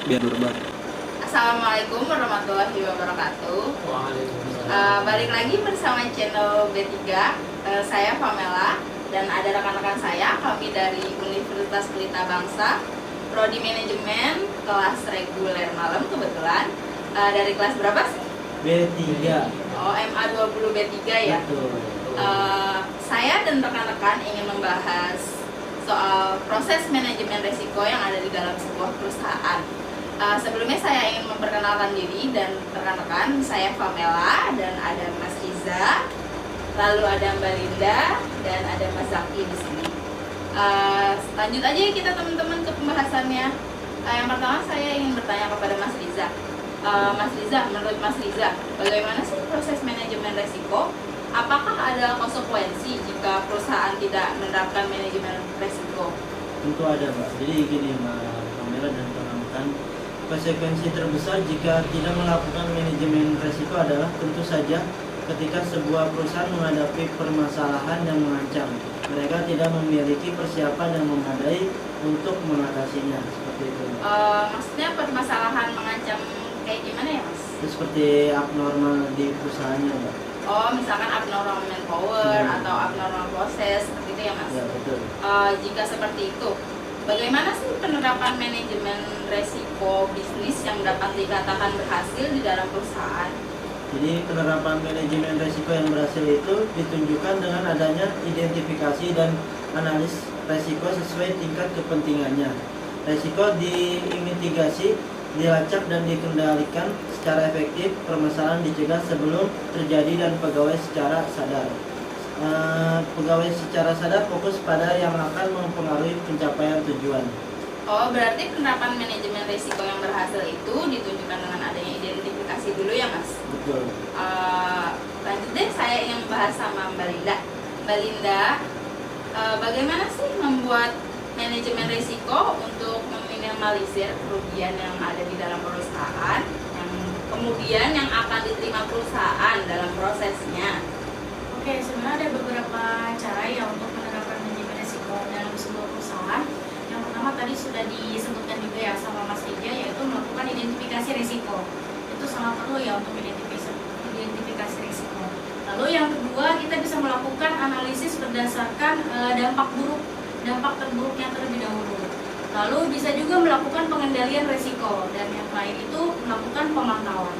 biar berbat. Assalamualaikum warahmatullahi wabarakatuh. Waalaikumsalam. Balik lagi bersama channel B3. Saya Pamela dan ada rekan-rekan saya. Kami dari Universitas Pelita Bangsa, Prodi Manajemen, kelas reguler malam kebetulan. Dari kelas berapa sih? B3. Oh, MA 20 B3 ya. Betul. Saya dan rekan-rekan ingin membahas soal proses manajemen risiko yang ada di dalam sebuah perusahaan. Sebelumnya saya ingin memperkenalkan diri dan rekan-rekan. Saya Pamela dan ada Mas Riza, lalu ada Mbak Linda dan ada Mas Zaki di sini. Lanjut aja kita teman-teman ke pembahasannya. Yang pertama saya ingin bertanya kepada Mas Riza. Mas Riza, menurut Mas Riza, bagaimana sih proses manajemen risiko? Apakah ada konsekuensi jika perusahaan tidak menerapkan manajemen risiko? Tentu ada, Mbak. Jadi gini, Mbak Pamela dan rekan-rekan, konsekuensi terbesar jika tidak melakukan manajemen risiko adalah tentu saja ketika sebuah perusahaan menghadapi permasalahan yang mengancam. Mereka tidak memiliki persiapan yang memadai untuk mengatasinya. Seperti itu. Maksudnya permasalahan mengancam kayak gimana ya, Mas? Itu seperti abnormal di perusahaannya, Mbak. Oh, misalkan abnormal manpower atau abnormal proses, seperti itu ya, Mas? Ya, betul. Jika seperti itu, bagaimana sih penerapan manajemen resiko bisnis yang dapat dikatakan berhasil di dalam perusahaan? Jadi penerapan manajemen risiko yang berhasil itu ditunjukkan dengan adanya identifikasi dan analis risiko sesuai tingkat kepentingannya. Risiko dimitigasi, dilacak dan dikendalikan secara efektif, permasalahan dicegah sebelum terjadi dan pegawai secara sadar. Pegawai secara sadar fokus pada yang akan mempengaruhi pencapaian tujuan. Oh, berarti penerapan manajemen risiko yang berhasil itu ditunjukkan dengan adanya identifikasi dulu ya, Mas? Betul. Lanjut deh, saya ingin membahas sama Mbak Linda. Mbak Linda, bagaimana sih membuat manajemen risiko untuk meminimalisir kerugian yang ada di dalam perusahaan, yang kemudian yang akan diterima perusahaan dalam prosesnya? Oke, sebenarnya ada beberapa cara ya untuk menerapkan manajemen risiko dalam sebuah perusahaan. Yang pertama tadi sudah disebutkan juga ya sama Mas Rija, yaitu melakukan identifikasi risiko. Itu sangat perlu ya untuk identifikasi risiko. Lalu yang kedua, kita bisa melakukan analisis berdasarkan dampak terburuknya terlebih dahulu. Lalu bisa juga melakukan pengendalian risiko, dan yang lain itu melakukan pemantauan.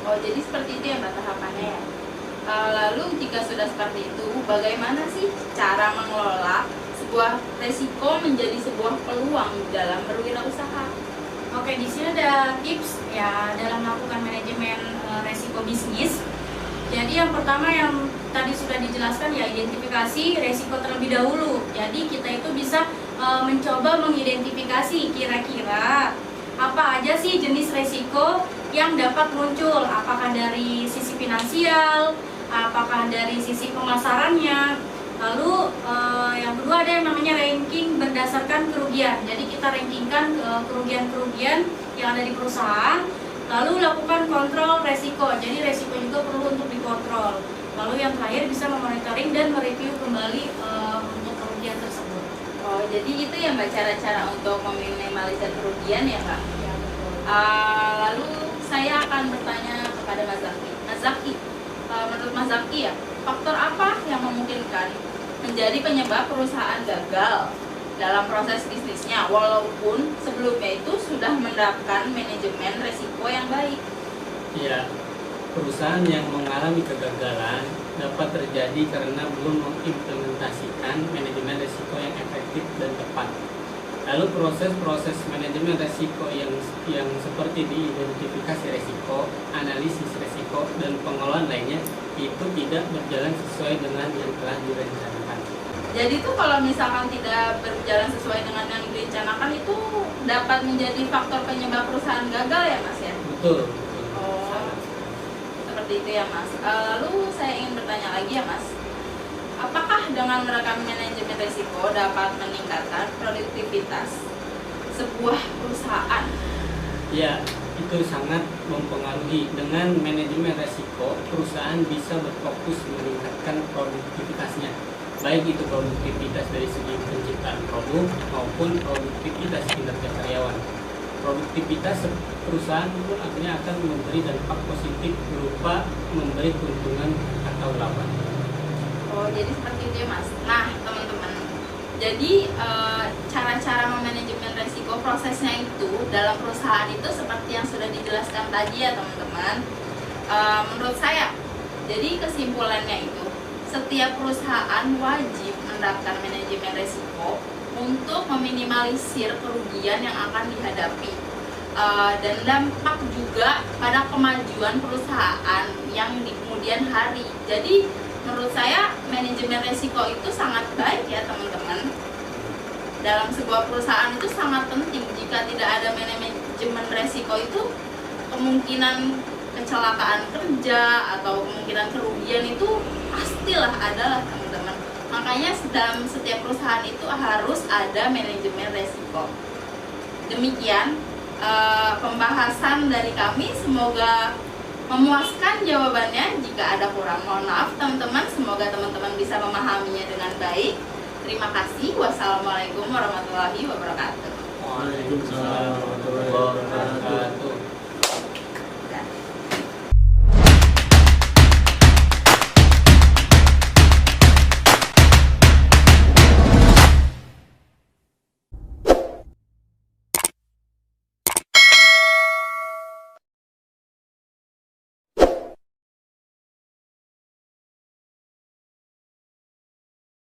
Oh, jadi seperti itu ya Mbak tahapannya ya. Lalu jika sudah seperti itu, bagaimana sih cara mengelola sebuah risiko menjadi sebuah peluang dalam berwirausaha? Oke, di sini ada tips ya dalam melakukan manajemen risiko bisnis. Jadi yang pertama yang tadi sudah dijelaskan ya, identifikasi risiko terlebih dahulu. Jadi kita itu bisa mencoba mengidentifikasi kira-kira apa aja sih jenis risiko yang dapat muncul, apakah dari sisi finansial, apakah dari sisi pemasarannya. Lalu yang kedua ada yang namanya ranking berdasarkan kerugian. Jadi kita rankingkan kerugian-kerugian yang ada di perusahaan, lalu lakukan kontrol resiko. Jadi resiko juga perlu untuk dikontrol. Lalu yang terakhir bisa memonitoring dan mereview kembali untuk kerugian tersebut. Oh, jadi itu ya Mbak cara-cara untuk meminimalisir kerugian ya Mbak? Ya, betul. Lalu saya akan bertanya kepada Mas Zaki. Mas Zaki, menurut Mas Zaki ya, faktor apa yang memungkinkan menjadi penyebab perusahaan gagal dalam proses bisnisnya walaupun sebelumnya itu sudah menerapkan manajemen risiko yang baik? Ya, perusahaan yang mengalami kegagalan dapat terjadi karena belum mengimplementasikan manajemen risiko yang efektif dan tepat. Lalu proses-proses manajemen risiko yang seperti diidentifikasi risiko, analisis risiko, dan pengelolaan lainnya itu tidak berjalan sesuai dengan yang telah direncanakan. Jadi itu kalau misalkan tidak berjalan sesuai dengan yang direncanakan itu dapat menjadi faktor penyebab perusahaan gagal ya Mas ya? Betul. Oh, seperti itu ya Mas. Lalu saya ingin bertanya lagi ya Mas, apakah dengan menerapkan manajemen risiko dapat meningkatkan produktivitas sebuah perusahaan? Ya, itu sangat mempengaruhi. Dengan manajemen risiko, perusahaan bisa berfokus meningkatkan produktivitasnya, baik itu produktivitas dari segi penciptaan produk maupun produktivitas kinerja karyawan. aktivitas perusahaan pun akhirnya akan memberi dampak positif berupa memberi keuntungan atau laba. Oh, jadi seperti itu ya Mas. Nah teman-teman, jadi cara-cara memanajemen resiko prosesnya itu dalam perusahaan itu seperti yang sudah dijelaskan tadi ya teman-teman. Menurut saya, jadi kesimpulannya itu setiap perusahaan wajib menerapkan manajemen resiko untuk meminimalisir kerugian yang akan dihadapi dan dampak juga pada kemajuan perusahaan yang di kemudian hari. Jadi menurut saya manajemen resiko itu sangat baik ya teman-teman. Dalam sebuah perusahaan itu sangat penting. Jika tidak ada manajemen resiko itu, kemungkinan kecelakaan kerja atau kemungkinan kerugian itu pastilah adalah teman-teman. Makanya dalam setiap perusahaan itu harus ada manajemen resiko. Demikian pembahasan dari kami, semoga memuaskan jawabannya. Jika ada kurang, mohon maaf teman-teman. Semoga teman-teman bisa memahaminya dengan baik. Terima kasih. Wassalamualaikum warahmatullahi wabarakatuh. Waalaikumsalam warahmatullahi wabarakatuh.